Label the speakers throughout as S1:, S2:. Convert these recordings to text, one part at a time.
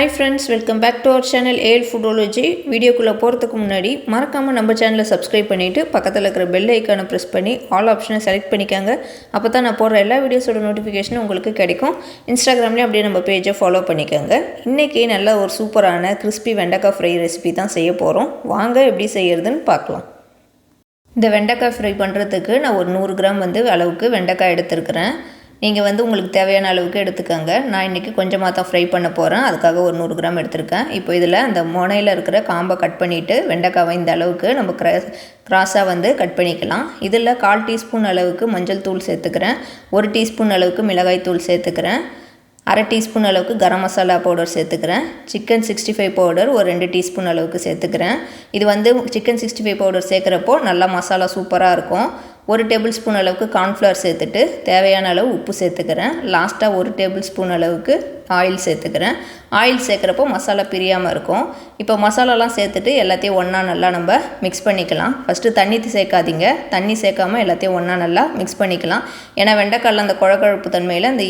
S1: Hi friends, welcome back to our channel AL Foodology. வீடியோக்குள்ள போறதுக்கு முன்னாடி மறக்காம நம்ம சேனலை சப்ஸ்கிரைப் பண்ணிட்டு பக்கத்துல இருக்கிற பெல் ஐகானை பிரஸ் பண்ணி ஆல் ஆப்ஷனை செலக்ட் பண்ணிக்கங்க. அப்பதான் நான் போடுற எல்லா வீடியோஸோட நோட்டிஃபிகேஷன் உங்களுக்கு கிடைக்கும். இன்ஸ்டாகிராம்லயே அப்படியே நம்ம பேஜை ஃபாலோ பண்ணிக்கங்க. இன்னைக்கு நல்ல ஒரு சூப்பரான கிறிஸ்பி வெண்டைக்காய் ஃப்ரை ரெசிபி தான் செய்ய போறோம். வாங்க எப்படி செய்யறதுன்னு பார்க்கலாம். இந்த வெண்டைக்காய் ஃப்ரை பண்றதுக்கு நான் ஒரு 100 கிராம் அளவுக்கு வெண்டைக்காய் எடுத்துக்கிறேன். நீங்கள் உங்களுக்கு தேவையான அளவுக்கு எடுத்துக்கங்க. நான் இன்றைக்கி கொஞ்சமாக தான் ஃப்ரை பண்ண போகிறேன். அதுக்காக ஒரு 100 கிராம் எடுத்திருக்கேன். இப்போ இதில் அந்த முனையில் இருக்கிற காம்பை கட் பண்ணிவிட்டு வெண்டைக்காவை இந்த அளவுக்கு நம்ம கிராஸாக கட் பண்ணிக்கலாம். இதில் 1/4 டீஸ்பூன் அளவுக்கு மஞ்சள் தூள் சேர்த்துக்கிறேன். 1 டீஸ்பூன் அளவுக்கு மிளகாய் தூள் சேர்த்துக்கிறேன். 1/2 டீஸ்பூன் அளவுக்கு கரம் மசாலா பவுடர் சேர்த்துக்கிறேன். சிக்கன் 65 பவுடர் ஒரு 2 டீஸ்பூன் அளவுக்கு சேர்த்துக்கிறேன். இது சிக்கன் 65 பவுடர் சேர்க்குறப்போ நல்லா மசாலா சூப்பராக இருக்கும். 1 டேபிள் ஸ்பூன் அளவுக்கு கார்ன்ஃப்ளவர் சேர்த்துட்டு தேவையான அளவு உப்பு சேர்த்துக்கிறேன். லாஸ்ட்டாக 1 டேபிள் ஸ்பூன் அளவுக்கு ஆயில் சேர்த்துக்கிறேன். ஆயில் சேர்க்குறப்போ மசாலா பிரியாமல் இருக்கும். இப்போ மசாலாலாம் சேர்த்துட்டு எல்லாத்தையும் ஒன்றா நல்லா நம்ம மிக்ஸ் பண்ணிக்கலாம். ஃபஸ்ட்டு தண்ணி சேர்க்காதீங்க. தண்ணி சேர்க்காமல் எல்லாத்தையும் ஒன்றா நல்லா மிக்ஸ் பண்ணிக்கலாம். ஏன்னா வெண்டைக்காயில் அந்த குழகுழப்பு தன்மையில் அந்த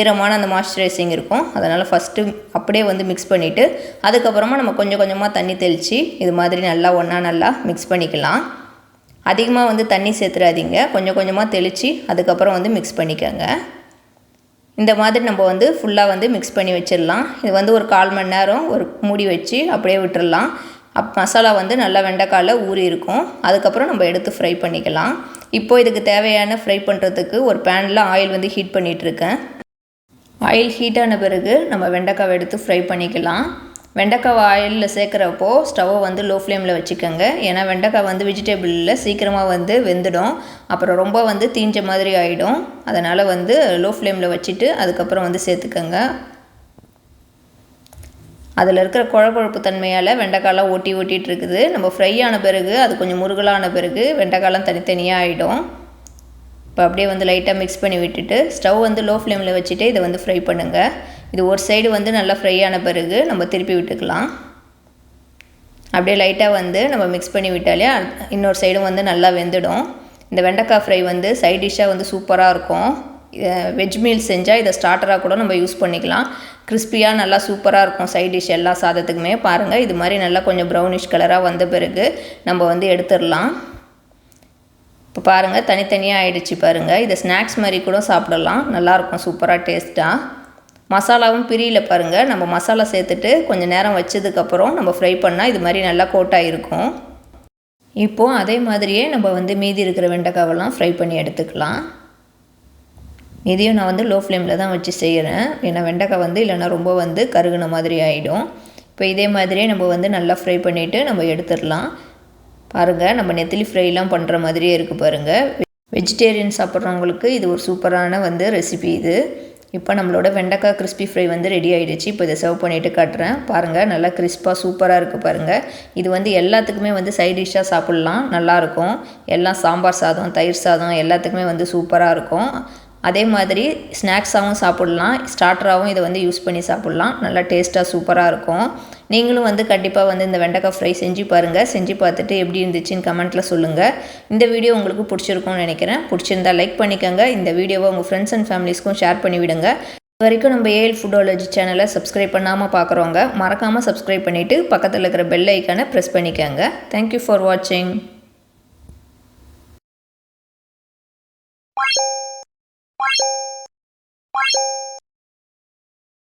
S1: ஈரமான அந்த மாய்ஸ்சரைசிங் இருக்கும். அதனால் ஃபஸ்ட்டு அப்படியே மிக்ஸ் பண்ணிவிட்டு அதுக்கப்புறமா நம்ம கொஞ்சம் கொஞ்சமாக தண்ணி தெளித்து இது மாதிரி நல்லா ஒன்றா நல்லா மிக்ஸ் பண்ணிக்கலாம். அதிகமாக தண்ணி சேர்த்துறாதீங்க. கொஞ்சம் கொஞ்சமாக தெளித்து அதுக்கப்புறம் மிக்ஸ் பண்ணிக்கோங்க. இந்த மாதிரி நம்ம ஃபுல்லாக மிக்ஸ் பண்ணி வச்சிடலாம். இது ஒரு 1/4 மணி நேரம் ஒரு மூடி வச்சு அப்படியே விட்டுடலாம். மசாலா நல்லா வெண்டைக்காயில் ஊறி இருக்கும். அதுக்கப்புறம் நம்ம எடுத்து ஃப்ரை பண்ணிக்கலாம். இப்போது இதுக்கு தேவையான ஃப்ரை பண்ணுறதுக்கு ஒரு பேனில் ஆயில் ஹீட் பண்ணிகிட்ருக்கேன். ஆயில் ஹீட் ஆன பிறகு நம்ம வெண்டைக்காவை எடுத்து ஃப்ரை பண்ணிக்கலாம். வெண்டைக்காய் ஆயிலில் சேர்க்குறப்போ ஸ்டவ்வை லோ ஃப்ளேமில் வச்சுக்கோங்க. ஏன்னா வெண்டைக்காய் வெஜிடபிளில் சீக்கிரமாக வெந்துடும். அப்புறம் ரொம்ப தீஞ்ச மாதிரி ஆகிடும். அதனால் லோ ஃப்ளேமில் வச்சுட்டு அதுக்கப்புறம் சேர்த்துக்கோங்க. அதில் இருக்கிற குழகுழப்பு தன்மையால் வெண்டைக்காயெலாம் ஒட்டிகிட்டு இருக்குது. நம்ம ஃப்ரை ஆன பிறகு அது கொஞ்சம் முருகலான பிறகு வெண்டைக்காயெலாம் தனித்தனியாக ஆகிடும். இப்போ அப்படியே லைட்டாக மிக்ஸ் பண்ணி விட்டுட்டு ஸ்டவ் லோ ஃப்ளேமில் வச்சுட்டு இதை ஃப்ரை பண்ணுங்கள். இது ஒரு சைடு நல்லா ஃப்ரை ஆன பிறகு நம்ம திருப்பி விட்டுக்கலாம். அப்படியே லைட்டாக நம்ம மிக்ஸ் பண்ணி விட்டாலே இன்னொரு சைடும் நல்லா வெந்துடும். இந்த வெண்டைக்காய் ஃப்ரை சைட் டிஷ்ஷாக சூப்பராக இருக்கும். வெஜ் மீல் செஞ்சால் இதை ஸ்டார்டராக கூட நம்ம யூஸ் பண்ணிக்கலாம். கிறிஸ்பியாக நல்லா சூப்பராக இருக்கும் சைட் டிஷ் எல்லா சாதத்துக்குமே. பாருங்கள், இது மாதிரி நல்லா கொஞ்சம் ப்ரௌனிஷ் கலராக வந்த பிறகு நம்ம எடுத்துடலாம். இப்போ பாருங்கள், தனித்தனியாக ஆகிடுச்சு பாருங்கள். இதை ஸ்நாக்ஸ் மாதிரி கூட சாப்பிடலாம். நல்லாயிருக்கும் சூப்பராக டேஸ்ட்டாக. மசாலாவும் பிரியல பாருங்கள். நம்ம மசாலா சேர்த்துட்டு கொஞ்சம் நேரம் வச்சதுக்கப்புறம் நம்ம ஃப்ரை பண்ணால் இது மாதிரி நல்லா கோட்டாக இருக்கும். இப்போது அதே மாதிரியே நம்ம மீதி இருக்கிற வெண்டைக்காவெல்லாம் ஃப்ரை பண்ணி எடுத்துக்கலாம். இதையும் நான் லோ ஃப்ளேமில் தான் வச்சு செய்கிறேன். ஏன்னா வெண்டைக்காய் இல்லைன்னா ரொம்ப கருகுன மாதிரி ஆகிடும். இப்போ இதே மாதிரியே நம்ம நல்லா ஃப்ரை பண்ணிவிட்டு நம்ம எடுத்துடலாம். பாருங்கள், நம்ம நெத்திலி ஃப்ரைலாம் பண்ணுற மாதிரியே இருக்குது பாருங்கள். வெஜிடேரியன் சாப்பிட்றவங்களுக்கு இது ஒரு சூப்பரான ரெசிபி இது. இப்போ நம்மளோட வெண்டைக்காய் கிறிஸ்பி ஃப்ரை ரெடி ஆகிடுச்சு. இப்போ இதை சர்வ் பண்ணிவிட்டு காட்டுறேன். பாருங்கள், நல்லா கிறிஸ்பாக சூப்பராக இருக்குது பாருங்கள். இது எல்லாத்துக்குமே சைட் டிஷ்ஷாக சாப்பிட்லாம். நல்லாயிருக்கும். எல்லாம் சாம்பார் சாதம், தயிர் சாதம் எல்லாத்துக்குமே சூப்பராக இருக்கும். அதே மாதிரி ஸ்நாக்ஸாகவும் சாப்பிட்லாம். ஸ்டார்டராகவும் இதை யூஸ் பண்ணி சாப்பிட்லாம். நல்லா டேஸ்ட்டாக சூப்பராக இருக்கும். நீங்களும் கண்டிப்பாக இந்த வெண்டைக்காய் ஃப்ரை செஞ்சு பாருங்கள். செஞ்சு பார்த்துட்டு எப்படி இருந்துச்சுன்னு கமெண்ட்டில் சொல்லுங்கள். இந்த வீடியோ உங்களுக்கு பிடிச்சிருக்கும்னு நினைக்கிறேன். பிடிச்சிருந்தா லைக் பண்ணிக்கோங்க. இந்த வீடியோவை உங்கள் ஃப்ரெண்ட்ஸ் அண்ட் ஃபேமிலிஸ்க்கும் ஷேர் பண்ணிவிடுங்க. இது வரைக்கும் நம்ம AL ஃபுட்டாலஜி சேனலை சப்ஸ்கிரைப் பண்ணாமல் பார்க்குறவங்க மறக்காமல் சப்ஸ்கிரைப் பண்ணிவிட்டு பக்கத்தில் இருக்கிற பெல் ஐக்கானை ப்ரெஸ் பண்ணிக்கோங்க. தேங்க்யூ ஃபார் வாட்சிங்.